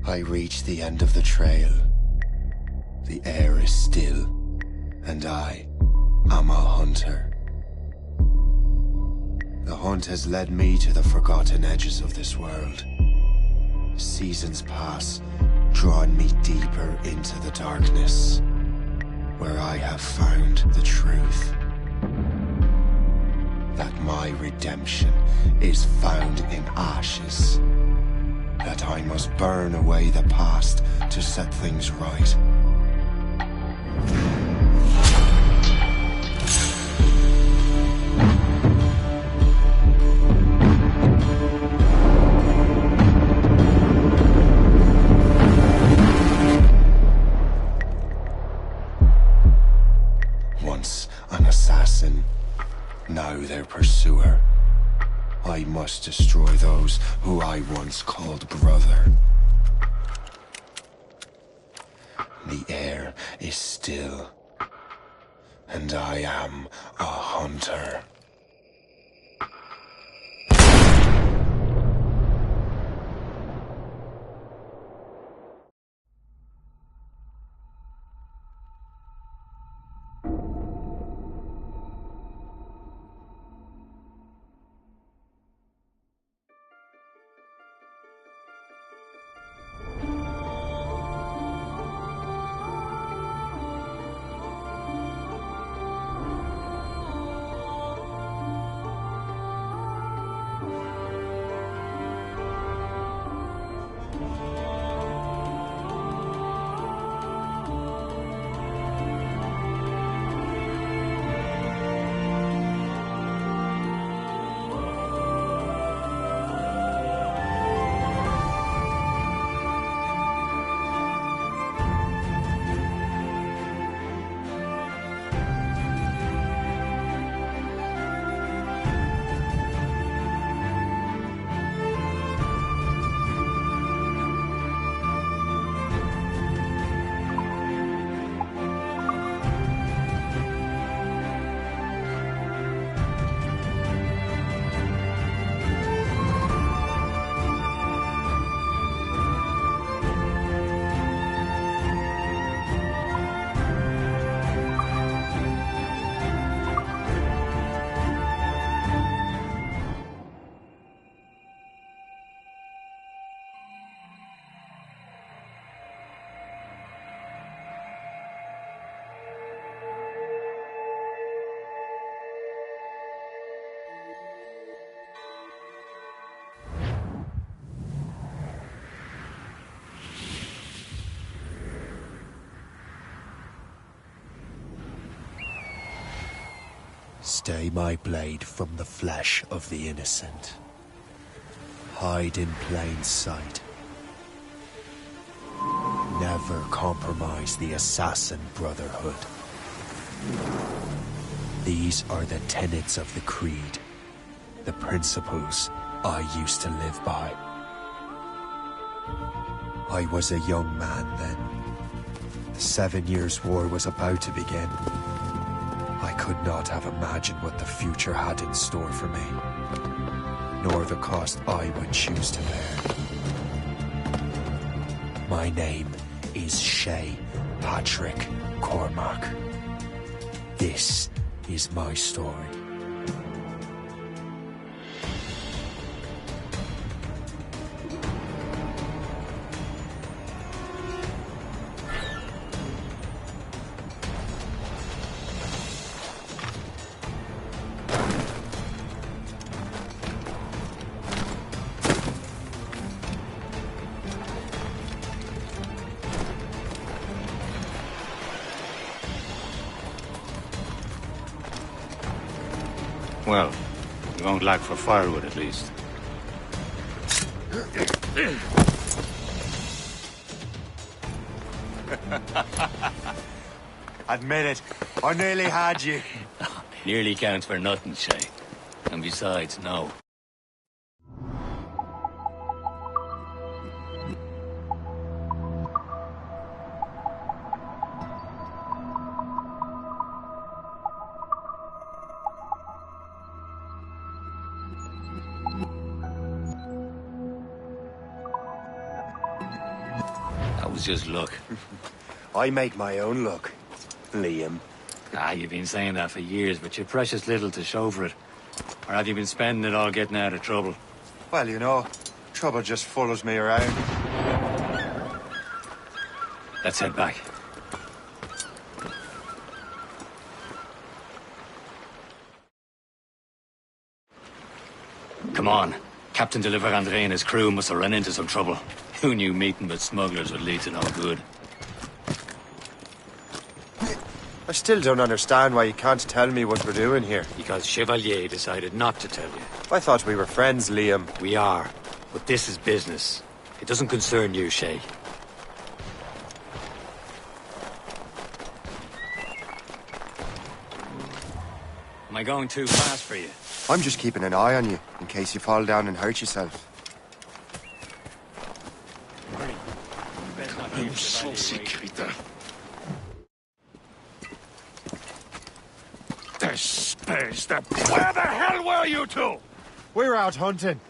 I reach the end of the trail. The air is still, and I am a hunter. The hunt has led me to the forgotten edges of this world. Seasons pass, drawing me deeper into the darkness, where I have found the truth. That my redemption is found in ashes. That I must burn away the past to set things right. Once an assassin, now their pursuer. I must destroy those who I once called brother. The air is still, and I am a hunter. Stay my blade from the flesh of the innocent. Hide in plain sight. Never compromise the assassin brotherhood. These are the tenets of the creed, the principles I used to live by. I was a young man then. The 7 Years' War was about to begin. I could not have imagined what the future had in store for me, nor the cost I would choose to bear. My name is Shay Patrick Cormac. This is my story. Well, we won't lack for firewood at least. Admit it, I nearly had you. Nearly counts for nothing, Shay. And besides, no. was just luck. I make my own luck, Liam. Ah, you've been saying that for years, but you've precious little to show for it. Or have you been spending it all getting out of trouble? Well, you know, trouble just follows me around. Let's head back. Come on. Captain Deliver André and his crew must have run into some trouble. Who knew meeting with smugglers would lead to no good? I still don't understand why you can't tell me what we're doing here. Because Chevalier decided not to tell you. I thought we were friends, Liam. We are. But this is business. It doesn't concern you, Shay. Am I going too fast for you? I'm just keeping an eye on you, in case you fall down and hurt yourself. Hurry. You best not give Chevalier away. Where the hell were you two? We're out hunting.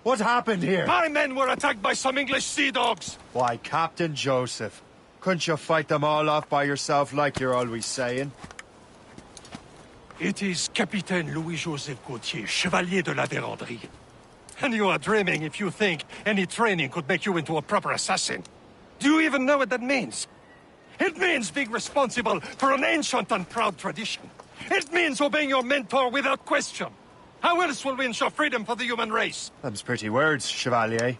What happened here? My men were attacked by some English sea dogs. Why, Captain Joseph. Couldn't you fight them all off by yourself like you're always saying? It is Capitaine Louis-Joseph Gauthier, Chevalier de la Vérendrye. And you are dreaming if you think any training could make you into a proper assassin. Do you even know what that means? It means being responsible for an ancient and proud tradition. It means obeying your mentor without question. How else will we ensure freedom for the human race? Them's pretty words, Chevalier.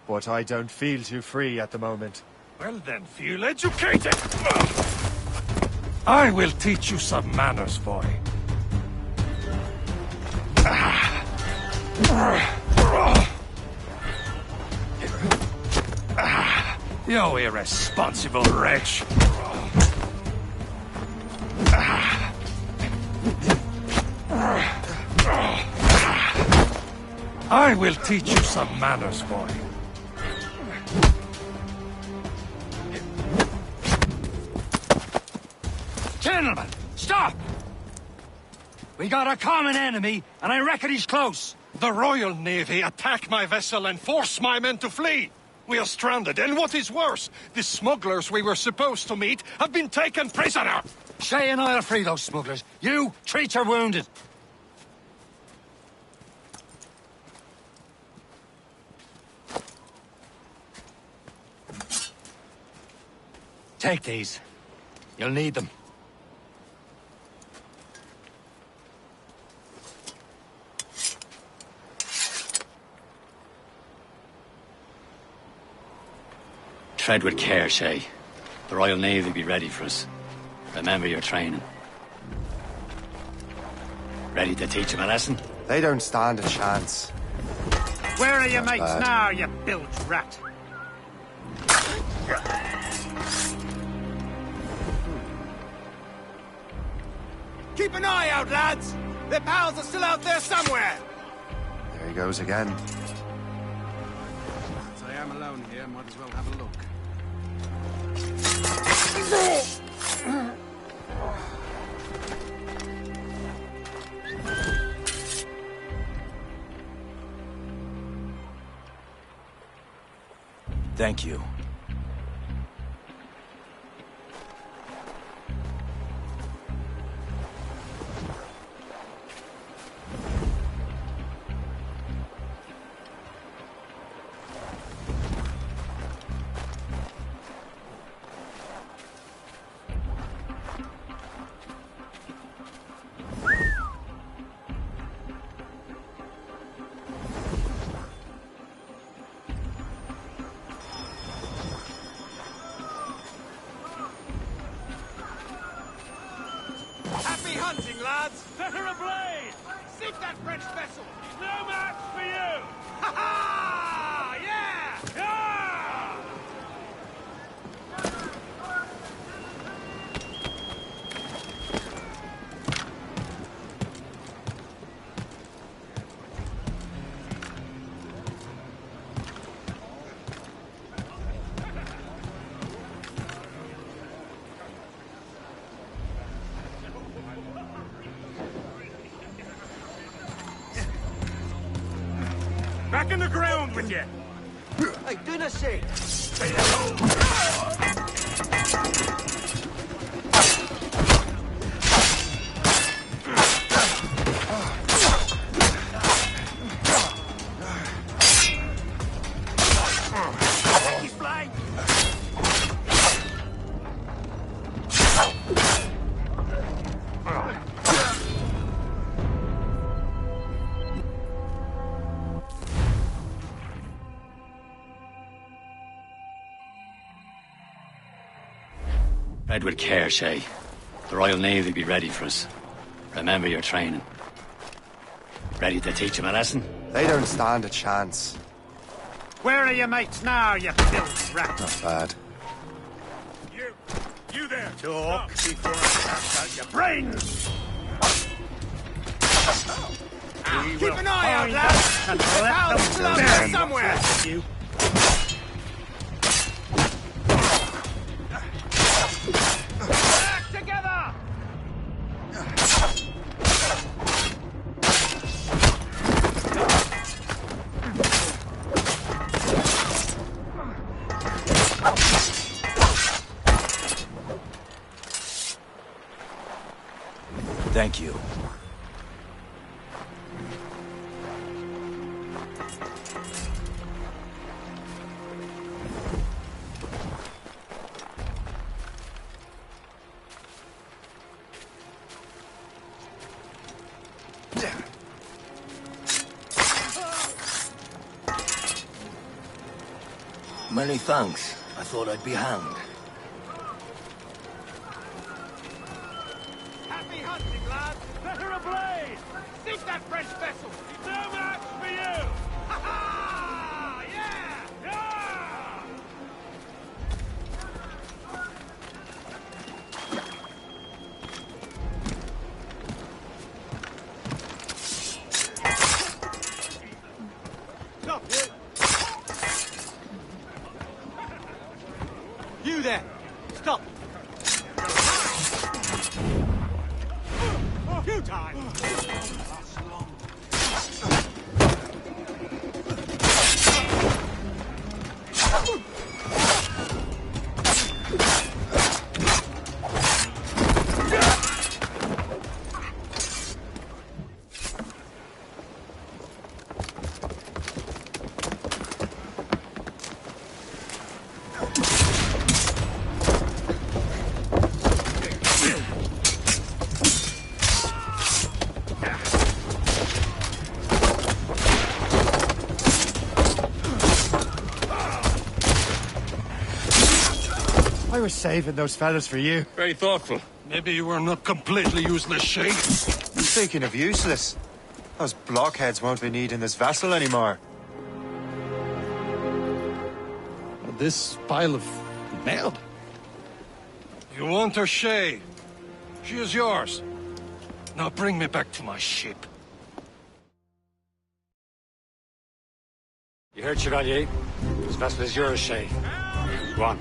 But I don't feel too free at the moment. Well then, feel educated! I will teach you some manners, boy. You irresponsible wretch! I will teach you some manners, boy. Gentlemen, stop! We got a common enemy, and I reckon he's close. The Royal Navy attack my vessel and force my men to flee. We are stranded, and what is worse, the smugglers we were supposed to meet have been taken prisoner. Shay and I'll free those smugglers. You, treat your wounded. Take these. You'll need them. Tread with care, Shay. The Royal Navy will be ready for us. Remember your training. Ready to teach them a lesson? They don't stand a chance. Where are your Not mates bad. now, you bilge rat? Keep an eye out, lads! Their pals are still out there somewhere! There he goes again. As I am alone here, might as well have a look. Thank you. Happy hunting, lads! Set her ablaze! Sink that French vessel! No match for you! Ha ha! Yeah! Yeah! Back in the ground with you! Hey, do the shit! He's flying! Tread with care, Shay. The Royal Navy be ready for us. Remember your training. Ready to teach them a lesson? They don't stand a chance. Where are your mates now, you bilge rat? Not bad. You there! Talk before I crash out your brains! Keep an eye out, lads! And The let pals them are still out there burn somewhere! what's left of you. Back together! Thank you. Many thanks. I thought I'd be hanged. Happy hunting, lads! Let her ablaze! Sink that French vessel! It's no match for you! Ha ha! Yeah! Yeah! Stop, you! You there! Stop! Few times! I was saving those fellas for you. Very thoughtful. Maybe you were not completely useless, Shay. Speaking of useless, those blockheads won't be needing this vessel anymore. This pile of mail? You want her, Shay? She is yours. Now bring me back to my ship. You heard, Chevalier? This vessel is yours, Shay. Go on.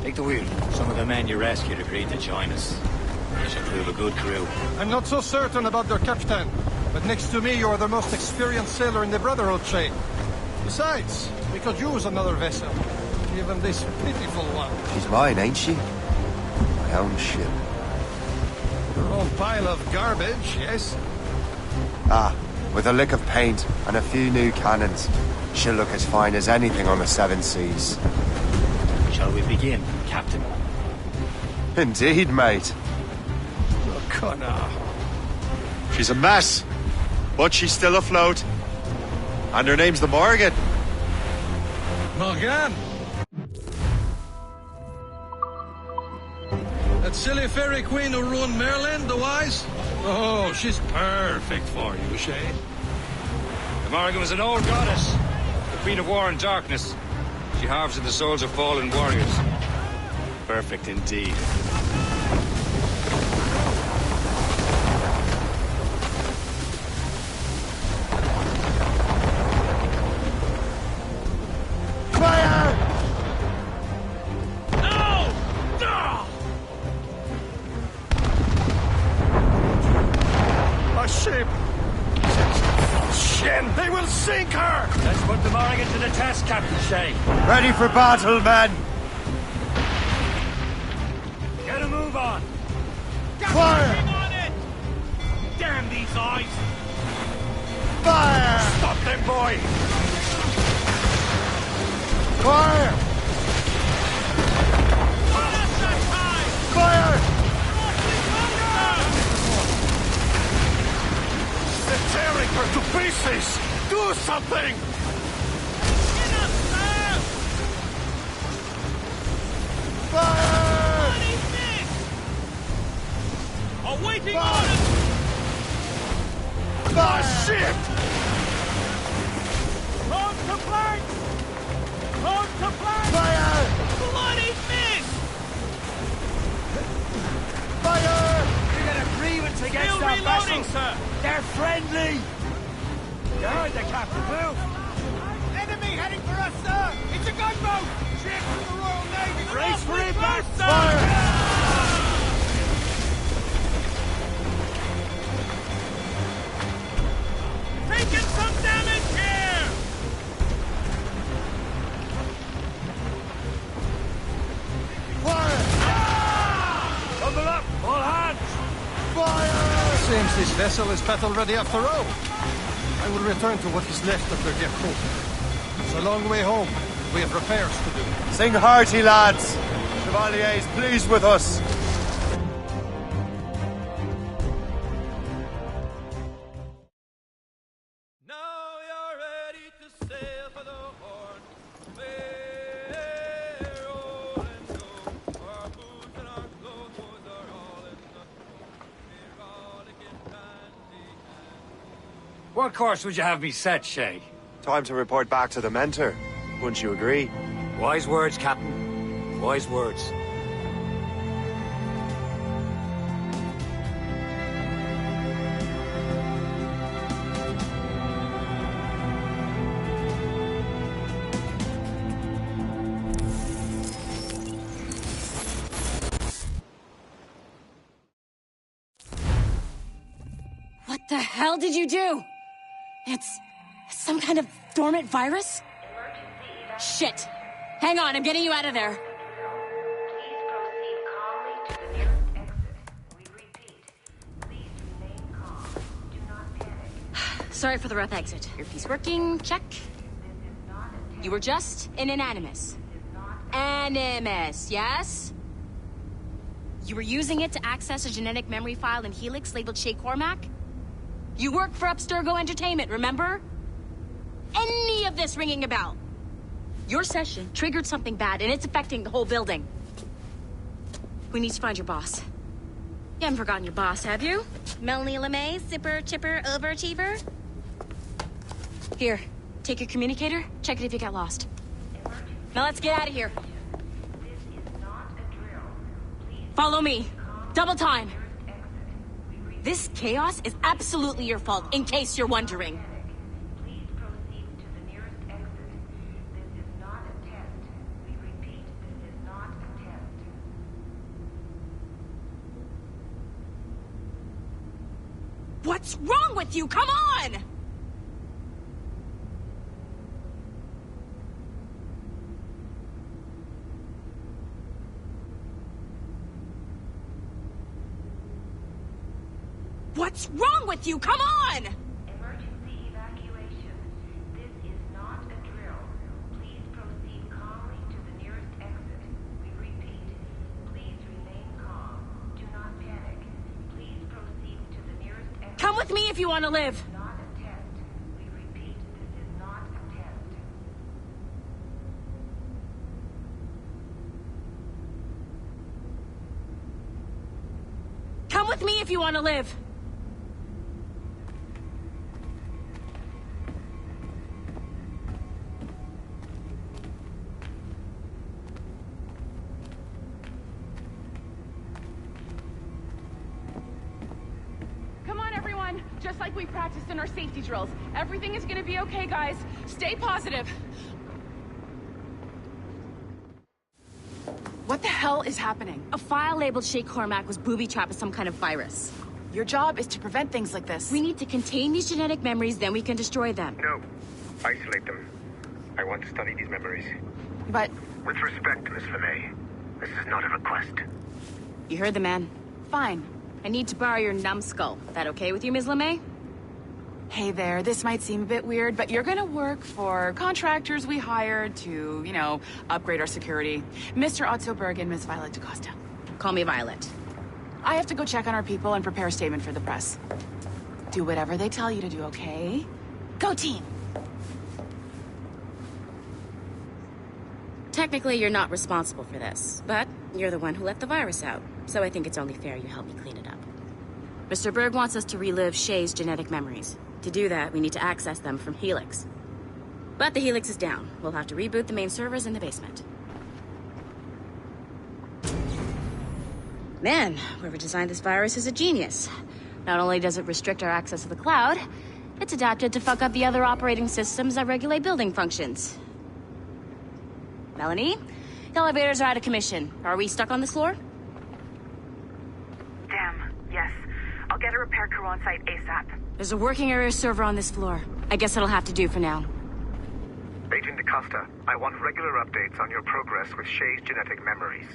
Take the wheel. Some of the men you rescued agreed to join us. They should prove a good crew. I'm not so certain about their captain, but next to me you are the most experienced sailor in the Brotherhood, Shay. Besides, we could use another vessel. Even this pitiful one. She's mine, ain't she? My own ship. Your own pile of garbage, yes? Ah, with a lick of paint and a few new cannons, she'll look as fine as anything on the seven seas. Shall we begin, Captain? Indeed, mate. Connor. She's a mess, but she's still afloat. And her name's the Morgan. Morgan? That silly fairy queen who ruined Merlin, the wise? Oh, she's perfect for you, Shay. The Morgan was an old goddess, the queen of war and darkness. She harvested the souls of fallen warriors. Perfect indeed. Ship! Shen, they will We'll sink her! Let's put the Morrigan to the test, Captain Shay. Ready for battle, men! Get a move on. Fire! On it! Damn these eyes! Fire! Stop them, boy! Fire! Not us that time! Fire! They're tearing her to pieces! Do something! Get us, sir! Fire! Bloody miss! Awaiting Fire! orders! Ah, shit! Road to flank! Road to flank! Fire! Bloody miss! Fire! You got a grievance against Still our reloading, vessel? sir! They're friendly. You heard the captain, move. Enemy heading for us, sir! It's a gunboat! Ship from the Royal Navy! Brace for impact, sir! Fire! Taking some damage here! Fire! Double up, all hands. Fire! Seems this vessel is battle-ready after all. I will return to what is left of their Gekko. It's a long way home. We have repairs to do. Sing hearty, lads. Chevalier is pleased with us. Now you're ready to sail for the Horn. Roll and go. Our boots and our clothes are all in the Heraldic and dandy. What course would you have me set, Shay? Time to report back to the mentor. Wouldn't you agree? Wise words, Captain. Wise words. What the hell did you do? It's some kind of dormant virus? Shit! Hang on, I'm getting you out of there. Please proceed calmly to the nearest exit. We repeat, please remain calm. Do not panic. Sorry for the rough exit. Earpiece working, check. This is not a test. You were just in an animus. This is not Animus, yes? You were using it to access a genetic memory file in Helix labeled Shay Cormac? You work for Abstergo Entertainment, remember? Any of this ringing a bell? Your session triggered something bad, and it's affecting the whole building. We need to find your boss. You haven't forgotten your boss, have you? Melanie LeMay, zipper, chipper, overachiever? Here, take your communicator, check it if you got lost. Now let's get out of here. This is not a drill. Please Follow me. Double time. nearest exit. We repeat, This chaos is absolutely your fault, in case you're wondering. please proceed to the nearest exit. This is not a test. We repeat, this is not a test. What's wrong with you? Come on! What's wrong with you? Come on! Emergency evacuation. This is not a drill. Please proceed calmly to the nearest exit. We repeat, please remain calm. Do not panic. Please proceed to the nearest exit. Come with me if you want to live. Not a test. We repeat, this is not a test. Come with me if you want to live. Come on, everyone. Just like we practiced in our safety drills. Everything is gonna be okay, guys. Stay positive. What the hell is happening? A file labeled Shay Cormac was booby-trapped with some kind of virus. Your job is to prevent things like this. We need to contain these genetic memories, then we can destroy them. No. Isolate them. I want to study these memories. But With respect, Miss LeMay, this is not a request. You heard the man. fine. I need to borrow your numbskull. That okay with you, Ms. LeMay? Hey there, this might seem a bit weird, but you're gonna work for contractors we hired to, upgrade our security. Mr. Otto Berg and Miss Violet DaCosta. Call me Violet. I have to go check on our people and prepare a statement for the press. Do whatever they tell you to do, okay? Go team! Technically, you're not responsible for this, but you're the one who let the virus out, so I think it's only fair you help me clean it up. Mr. Berg wants us to relive Shay's genetic memories. To do that, we need to access them from Helix. But the Helix is down. We'll have to reboot the main servers in the basement. Man, whoever designed this virus is a genius. Not only does it restrict our access to the cloud, it's adapted to fuck up the other operating systems that regulate building functions. Melanie? The elevators are out of commission. Are we stuck on this floor? Damn, yes. I'll get a repair crew on site ASAP. There's a working area server on this floor. I guess it'll have to do for now. Agent DaCosta, I want regular updates on your progress with Shay's genetic memories.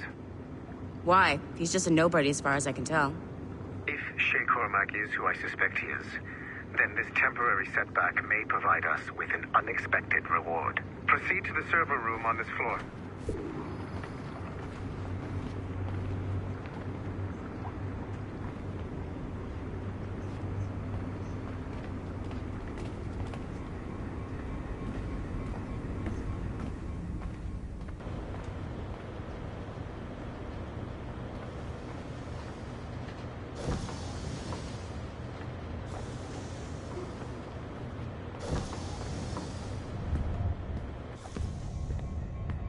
Why? He's just a nobody as far as I can tell. If Shay Cormac is who I suspect he is, then this temporary setback may provide us with an unexpected reward. Proceed to the server room on this floor.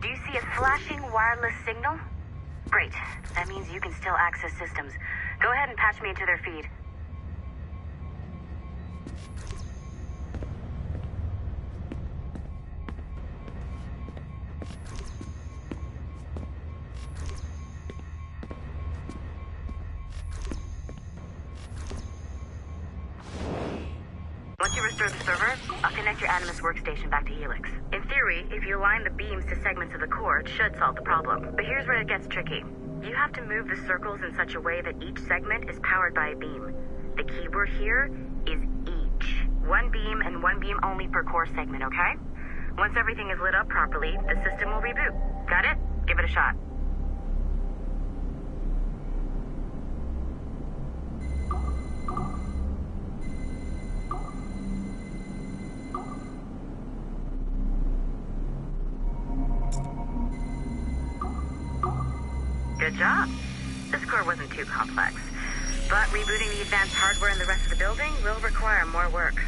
Do you see a flashing wireless signal? Great. That means you can still access systems. Go ahead and patch me into their feed. Once you restore the server, I'll connect your Animus workstation back to Helix. In theory, if you align the beams to segments of the core, it should solve the problem. But here's where it gets tricky. You have to move the circles in such a way that each segment is powered by a beam. The keyword here is each. One beam and one beam only per core segment, okay? Once everything is lit up properly, the system will reboot. Got it? Give it a shot. Good job. This core wasn't too complex. But rebooting the advanced hardware in the rest of the building will require more work.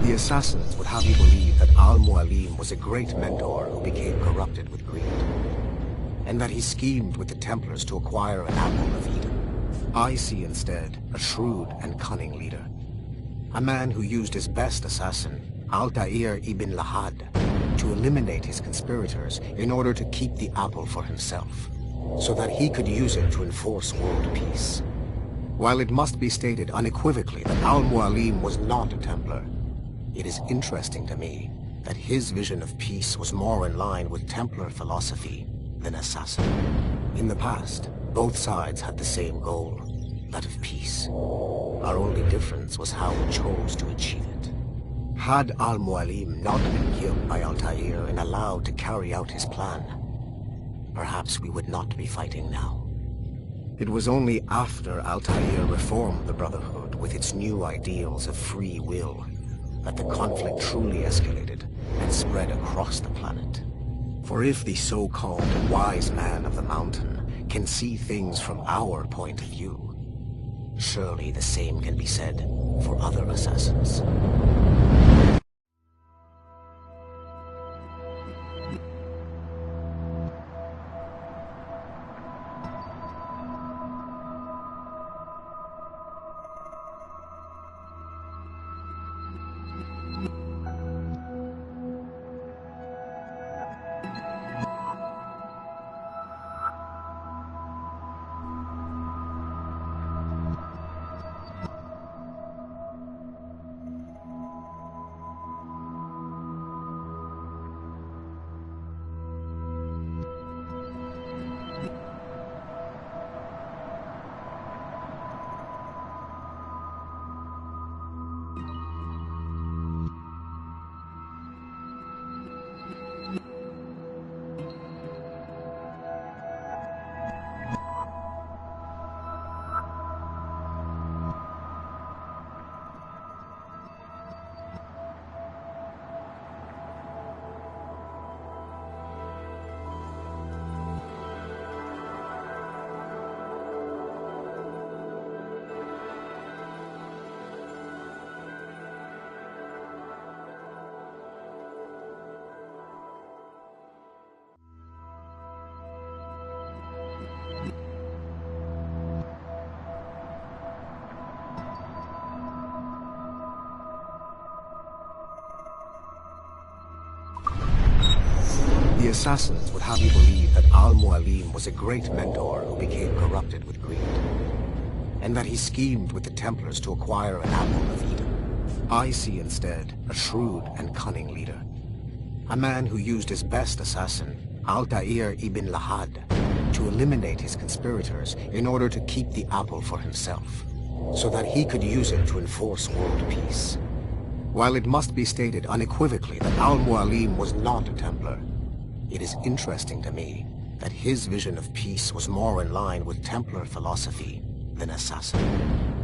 The assassins would have you believe that Al-Mualim was a great mentor who became corrupted with greed, and that he schemed with the Templars to acquire an apple of Eden. I see instead a shrewd and cunning leader. A man who used his best assassin, Altair ibn Lahad, to eliminate his conspirators in order to keep the apple for himself, so that he could use it to enforce world peace. While it must be stated unequivocally that Al-Mualim was not a Templar, it is interesting to me that his vision of peace was more in line with Templar philosophy than assassin. In the past, both sides had the same goal, that of peace. Our only difference was how we chose to achieve it. Had Al-Mualim not been killed by Altair and allowed to carry out his plan, perhaps we would not be fighting now. It was only after Altair reformed the Brotherhood with its new ideals of free will that the conflict truly escalated and spread across the planet. For if the so-called wise man of the mountain can see things from our point of view, surely the same can be said for other assassins. assassins would have you believe that Al-Mualim was a great mentor who became corrupted with greed, and that he schemed with the Templars to acquire an apple of Eden. I see instead a shrewd and cunning leader, a man who used his best assassin, Altair ibn Lahad, to eliminate his conspirators in order to keep the apple for himself, so that he could use it to enforce world peace. While it must be stated unequivocally that Al-Mualim was not a Templar, it is interesting to me that his vision of peace was more in line with Templar philosophy than assassin.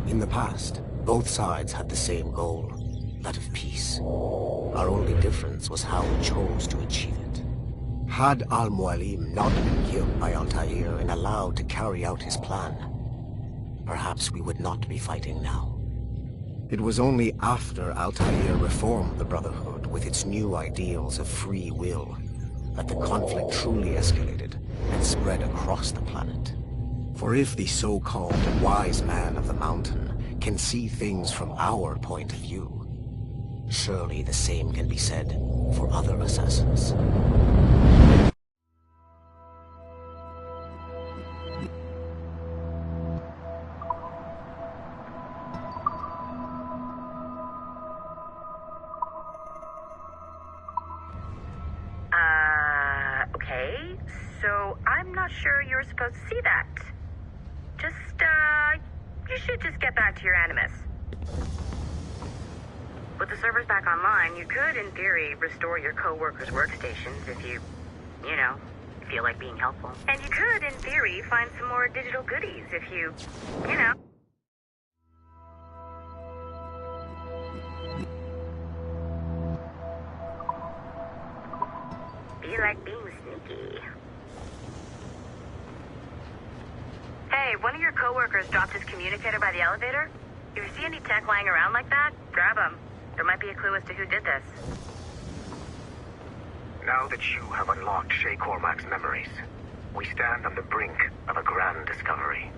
In the past, both sides had the same goal, that of peace. Our only difference was how we chose to achieve it. Had Al-Mualim not been killed by Altair and allowed to carry out his plan, perhaps we would not be fighting now. It was only after Altair reformed the Brotherhood with its new ideals of free will that the conflict truly escalated and spread across the planet. For if the so-called wise man of the mountain can see things from our point of view, surely the same can be said for other assassins. Okay, so I'm not sure you're supposed to see that. You should just get back to your Animus. With the servers back online, you could, in theory, restore your co-workers' workstations if you feel like being helpful. And you could, in theory, find some more digital goodies if you feel like being sneaky. Hey, one of your co-workers dropped his communicator by the elevator. If you see any tech lying around like that, grab them. There might be a clue as to who did this. Now that you have unlocked Shay Cormac's memories, we stand on the brink of a grand discovery.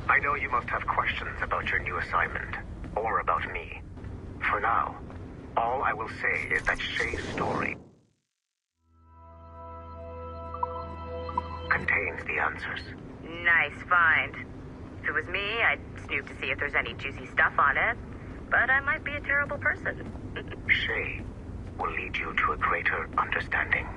I know you must have questions about your new assignment, or about me. For now, all I will say is that Shay's story contains the answers. Nice find. If it was me, I'd snoop to see if there's any juicy stuff on it. But I might be a terrible person. Shay will lead you to a greater understanding.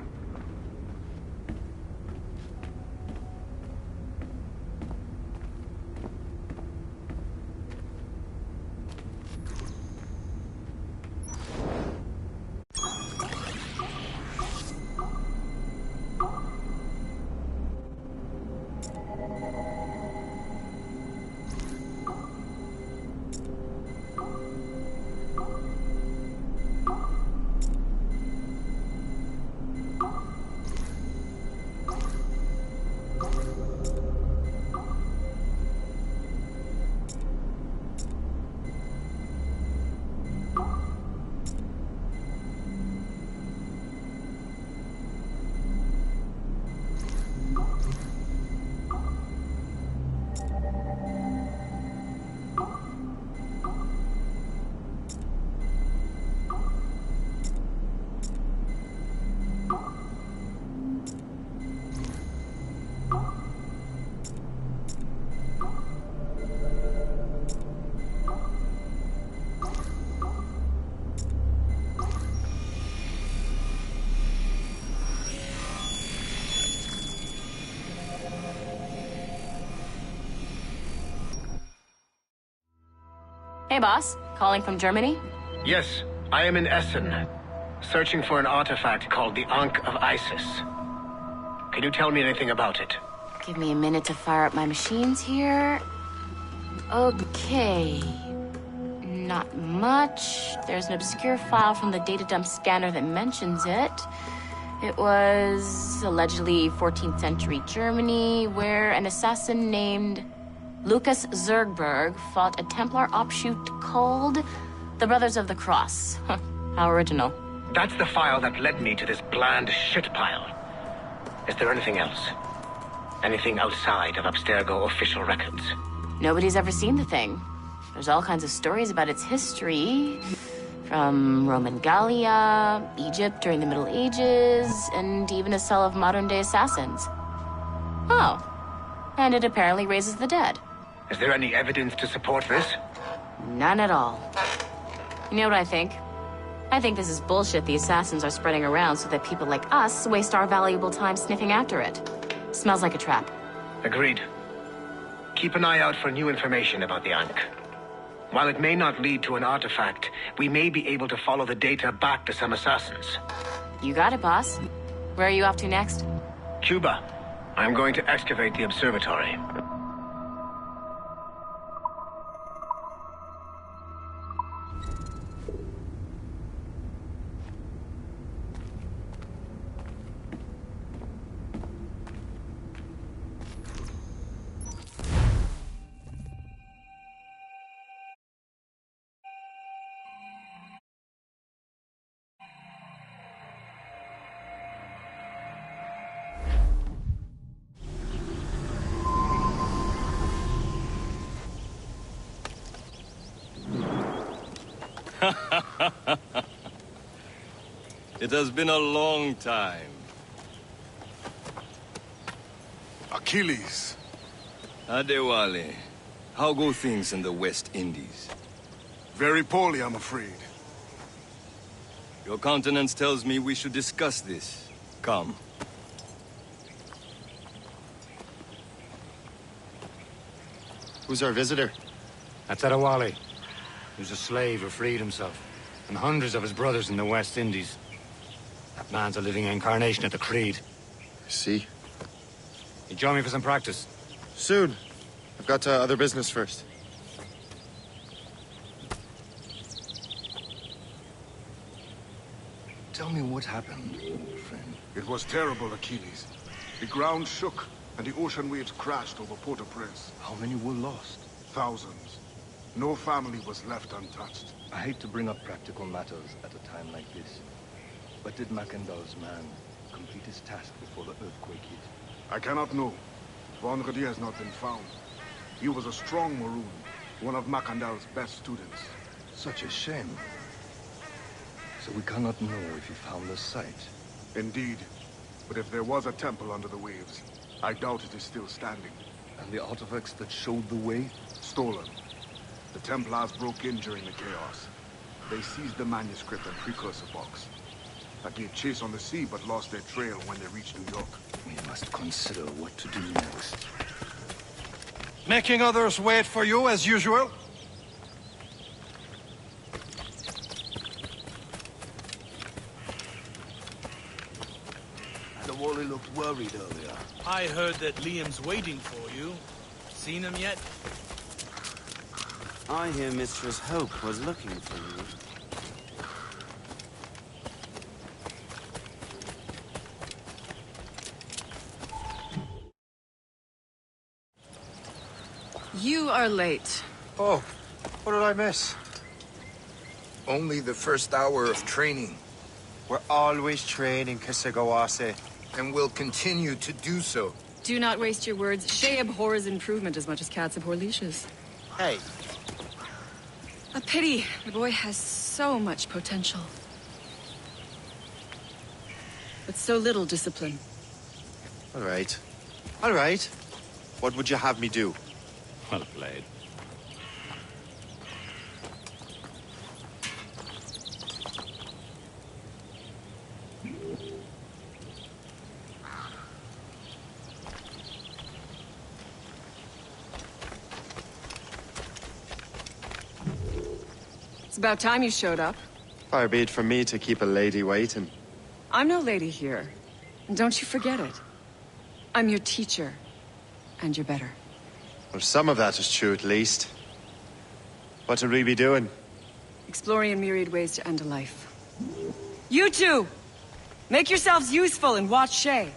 Hey, boss. Calling from Germany? Yes, I am in Essen, searching for an artifact called the Ankh of Isis. Can you tell me anything about it? Give me a minute to fire up my machines here. Okay. Not much. There's an obscure file from the data dump scanner that mentions it. It was allegedly 14th century Germany, where an assassin named Lucas Zergberg fought a Templar offshoot called the Brothers of the Cross. How original. That's the file that led me to this bland shit pile. Is there anything else? Anything outside of Abstergo official records? Nobody's ever seen the thing. There's all kinds of stories about its history. From Roman Gallia, Egypt during the Middle Ages, and even a cell of modern-day assassins. Oh. And it apparently raises the dead. Is there any evidence to support this? None at all. You know what I think? I think this is bullshit the assassins are spreading around so that people like us waste our valuable time sniffing after it. Smells like a trap. Agreed. Keep an eye out for new information about the Ankh. While it may not lead to an artifact, we may be able to follow the data back to some assassins. You got it, boss. Where are you off to next? Cuba. I'm going to excavate the observatory. It has been a long time. Achilles. Adewale, how go things in the West Indies? Very poorly, I'm afraid. Your countenance tells me we should discuss this. Come. Who's our visitor? That's Adewale. He was a slave who freed himself, and hundreds of his brothers in the West Indies. That man's a living incarnation of the Creed. I see. You join me for some practice? Soon. I've got other business first. Tell me what happened, friend. It was terrible, Achilles. The ground shook, and the ocean waves crashed over Port-au-Prince. How many were lost? Thousands. No family was left untouched. I hate to bring up practical matters at a time like this. But did Macandal's man complete his task before the earthquake hit? I cannot know. Vendredi has not been found. He was a strong Maroon, one of Macandal's best students. Such a shame. So we cannot know if he found the site. Indeed. But if there was a temple under the waves, I doubt it is still standing. And the artifacts that showed the way? Stolen. The Templars broke in during the chaos. They seized the manuscript and precursor box. I gave chase on the sea, but lost their trail when they reached New York. We must consider what to do next. Making others wait for you, as usual? Adewale looked worried earlier. I heard that Liam's waiting for you. Seen him yet? I hear Mistress Hope was looking for you. You are late. Oh, what did I miss? Only the first hour of training. We're always training, Kisagawase, and we'll continue to do so. Do not waste your words. Shay abhors improvement as much as cats abhor leashes. Hey. A pity. The boy has so much potential. But so little discipline. All right. All right. What would you have me do? Well played. It's about time you showed up. Far be it from me to keep a lady waiting. I'm no lady here. And don't you forget it. I'm your teacher. And you're better. Well, some of that is true, at least. What would we be doing? Exploring a myriad ways to end a life. You two! Make yourselves useful and watch Shay.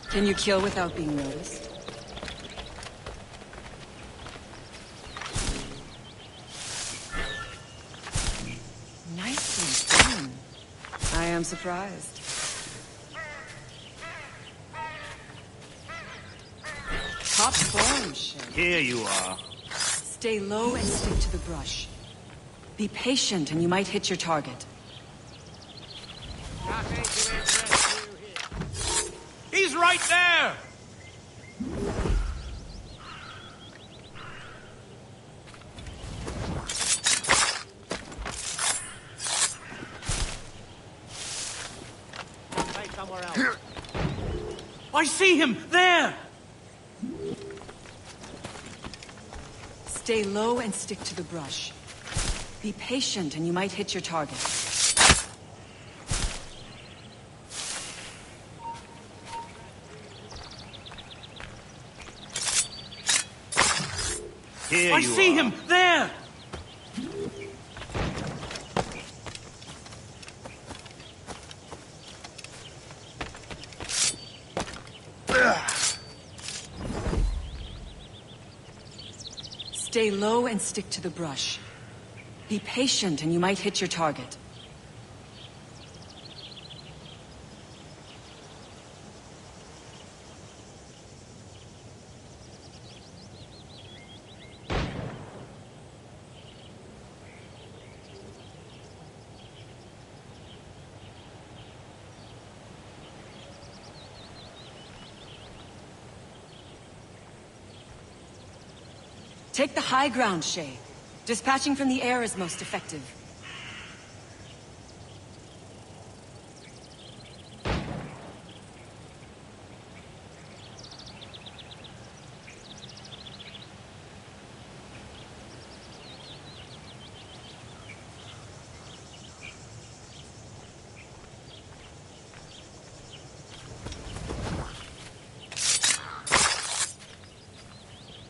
Can you kill without being noticed? Nicely done. I am surprised. Top form, Shay. Here you are. Stay low and stick to the brush. Be patient and you might hit your target. He's right there! Somewhere else. I see him! There! Stay low and stick to the brush. Be patient and you might hit your target. Here I see him! There! Stay low and stick to the brush. Be patient and you might hit your target. Take the high ground, Shay. Dispatching from the air is most effective.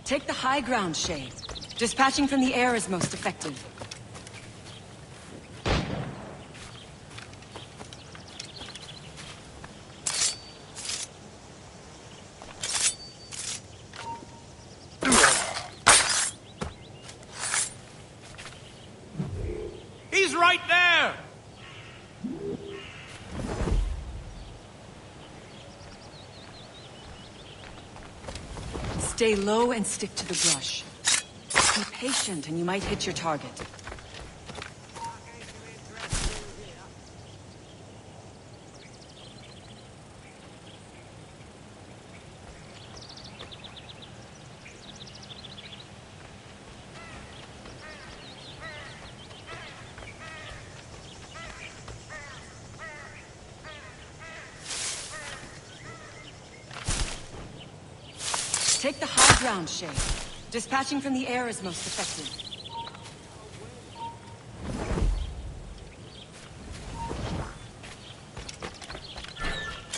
Take the high ground, Shay. Dispatching from the air is most effective. He's right there! Stay low and stick to the brush. Be patient and you might hit your target. Take the high ground, Shay. Dispatching from the air is most effective.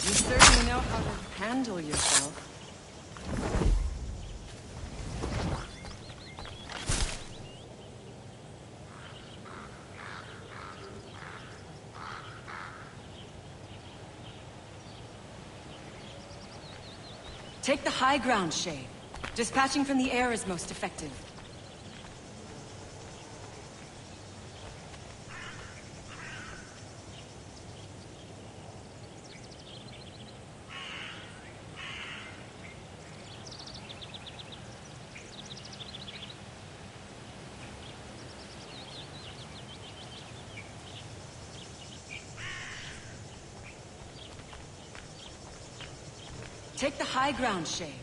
You certainly know how to handle yourself. Take the high ground, Shay. Dispatching from the air is most effective. Take the high ground, Shay.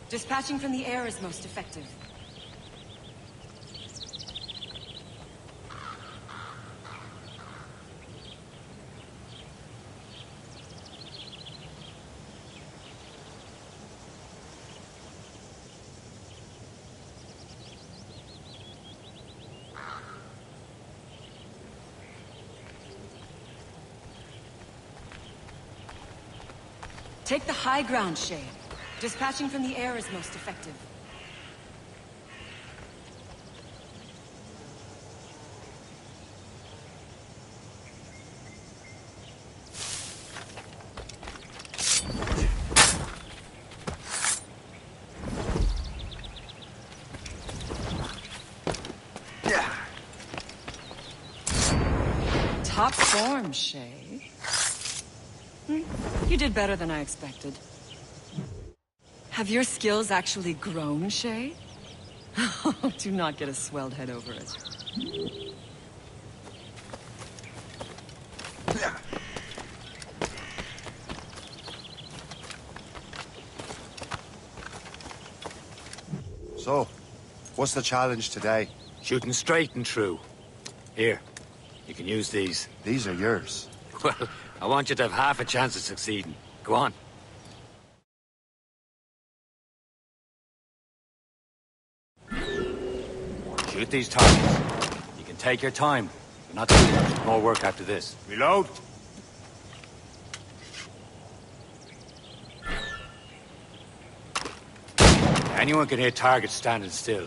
Dispatching from the air is most effective. Take the high ground, Shay. Dispatching from the air is most effective. Top form, Shay. You did better than I expected. Have your skills actually grown, Shay? Do not get a swelled head over it. So, what's the challenge today? Shooting straight and true. Here, you can use these. These are yours. Well, I want you to have half a chance of succeeding. Go on. Shoot these targets. You can take your time, but not too much. More work after this. Reload. Anyone can hit targets standing still.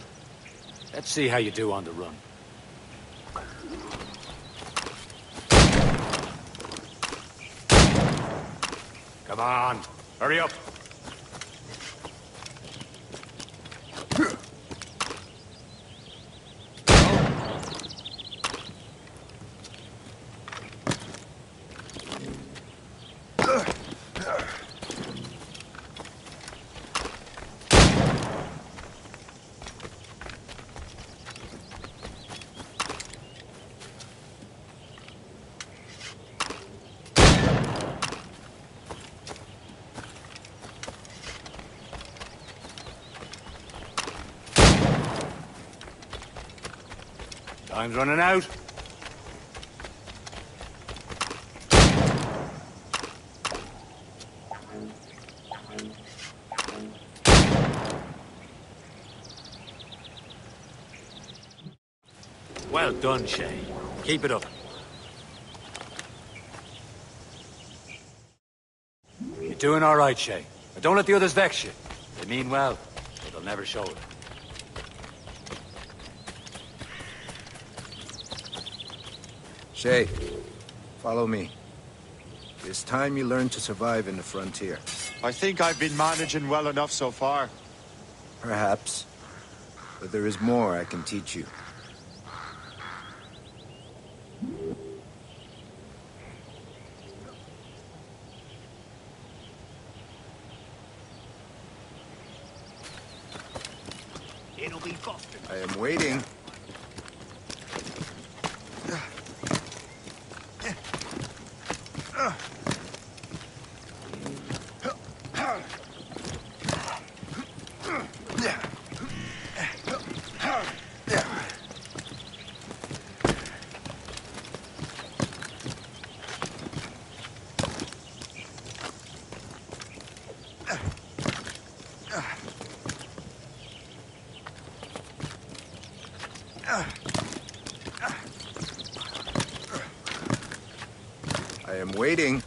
Let's see how you do on the run. Come on, hurry up. Time's running out. Well done, Shay. Keep it up. You're doing all right, Shay. But don't let the others vex you. They mean well, but they'll never show it. Shay, follow me. It's time you learn to survive in the frontier. I think I've been managing well enough so far. Perhaps. But there is more I can teach you. It'll be Boston. I am waiting. I am waiting.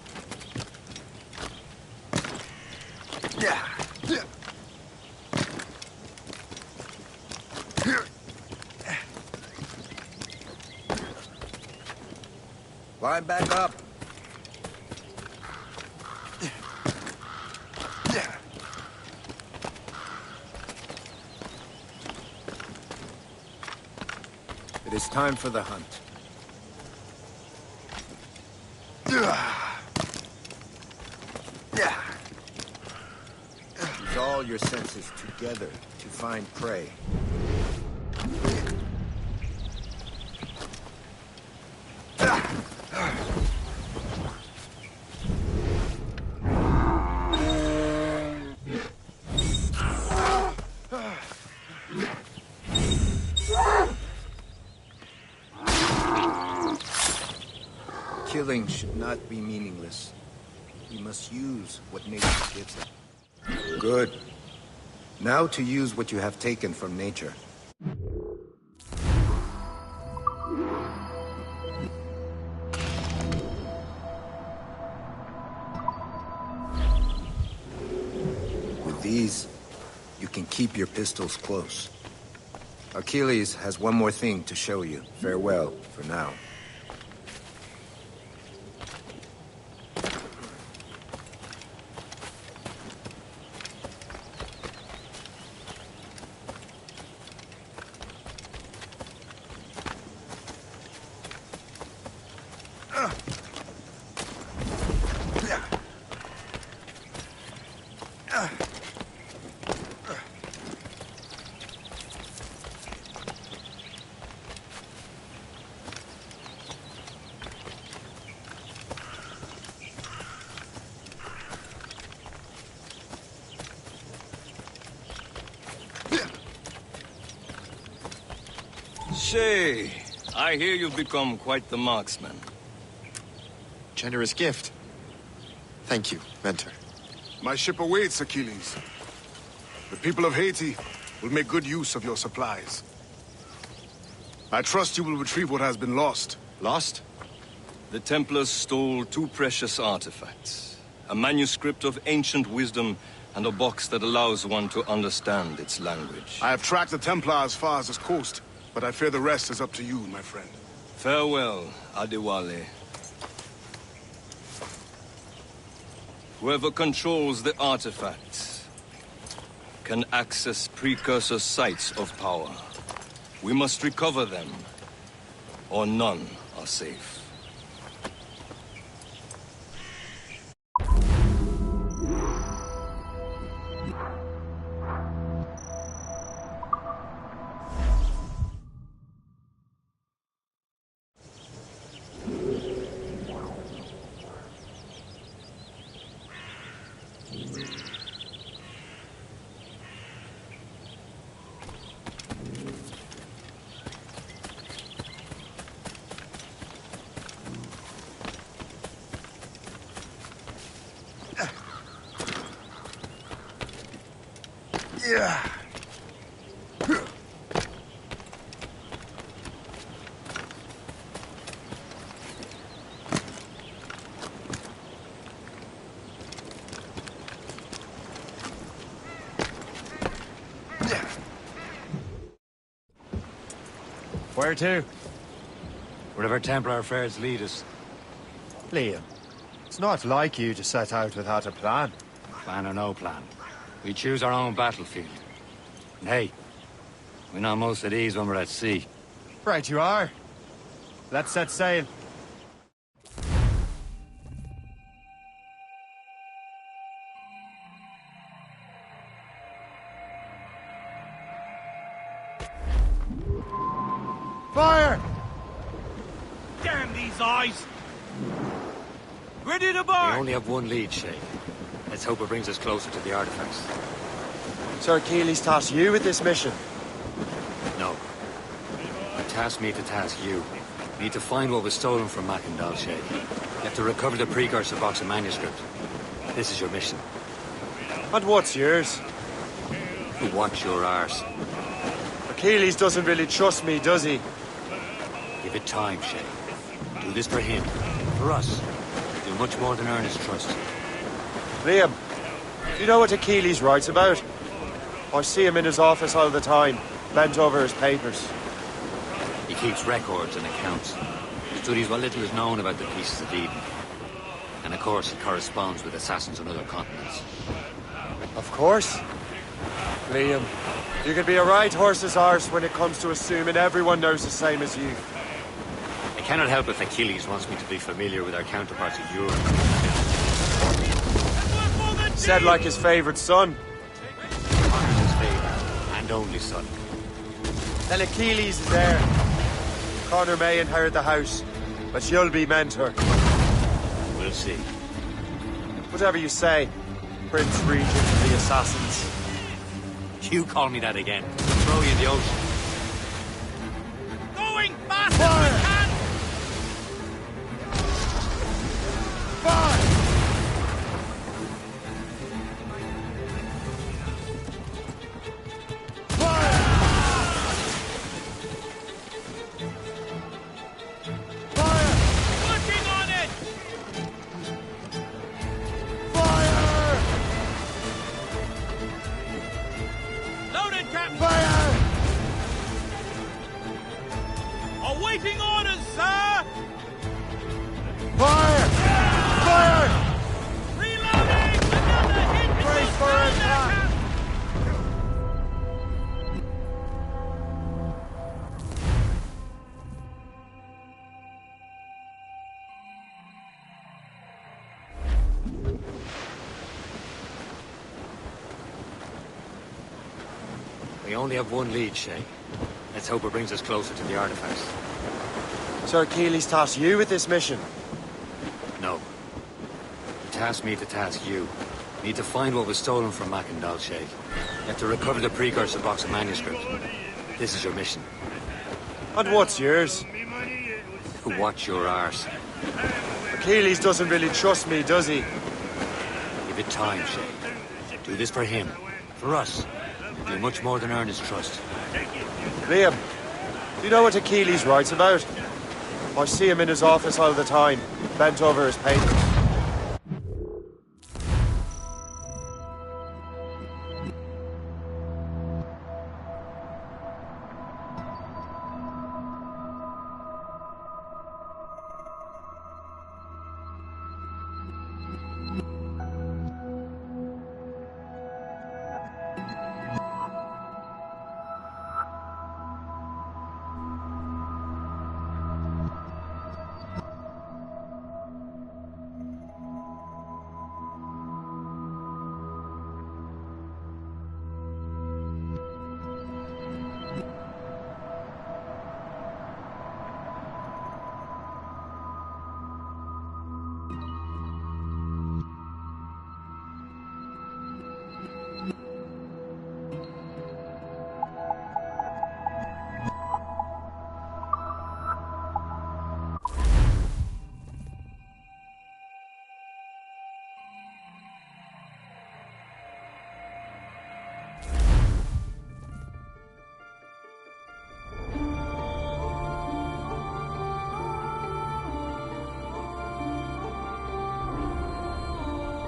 Climb back up. It is time for the hunt. Use all your senses together to find prey. Killing should not be meaningless. We must use what nature gives us. Good. Now to use what you have taken from nature. With these, you can keep your pistols close. Achilles has one more thing to show you. Farewell for now. Shay, I hear you've become quite the marksman. Generous gift. Thank you, Mentor. My ship awaits, Achilles. The people of Haiti will make good use of your supplies. I trust you will retrieve what has been lost. Lost? The Templars stole 2 precious artifacts. A manuscript of ancient wisdom and a box that allows one to understand its language. I have tracked the Templar as far as this coast, but I fear the rest is up to you, my friend. Farewell, Adewale. Whoever controls the artifacts can access precursor sites of power. We must recover them, or none are safe. Yeah. Where to? Wherever Templar affairs lead us. Liam, it's not like you to set out without a plan. Plan or no plan. We choose our own battlefield. And hey, we know most of these when we're at sea. Right you are. Let's set sail. Fire! Damn these eyes! Ready to burn! We only have one lead, Shay. Let's hope it brings us closer to the artifacts. Sir Achilles tasked you with this mission. No. He tasked me to task you. We need to find what was stolen from Mackandal, Shay. You have to recover the precursor box and manuscript. This is your mission. And what's yours? Watch your arse. Achilles doesn't really trust me, does he? Give it time, Shay. Do this for him. For us. Do much more than earn his trust. Liam, do you know what Achilles writes about? I see him in his office all the time, bent over his papers. He keeps records and accounts. Studies what little is known about the pieces of Eden. And of course, he corresponds with assassins on other continents. Of course. Liam, you can be a right horse's arse when it comes to assuming everyone knows the same as you. I cannot help if Achilles wants me to be familiar with our counterparts of Europe. Said like his favorite son. His favorite and only son. Then Achilles is there. Connor may inherit the house, but you'll be mentor. We'll see. Whatever you say, Prince Regent of the Assassins. You call me that again. Throw you in the ocean. Going faster than we can! Fire! Awaiting orders, sir! Fire! Fire! Reloading! Another hit! Brace for impact! We only have one lead, Shay. Let's hope it brings us closer to the artifacts. Sir Achilles tasked you with this mission. No. He tasked me to task you. We need to find what was stolen from Mackandal, Shay. You have to recover the precursor box and manuscript. This is your mission. And what's yours? Watch your arse. Achilles doesn't really trust me, does he? Give it time, Shay. Do this for him. For us. Do much more than earn his trust. Liam, do you know what Achilles writes about? I see him in his office all the time, bent over his paper.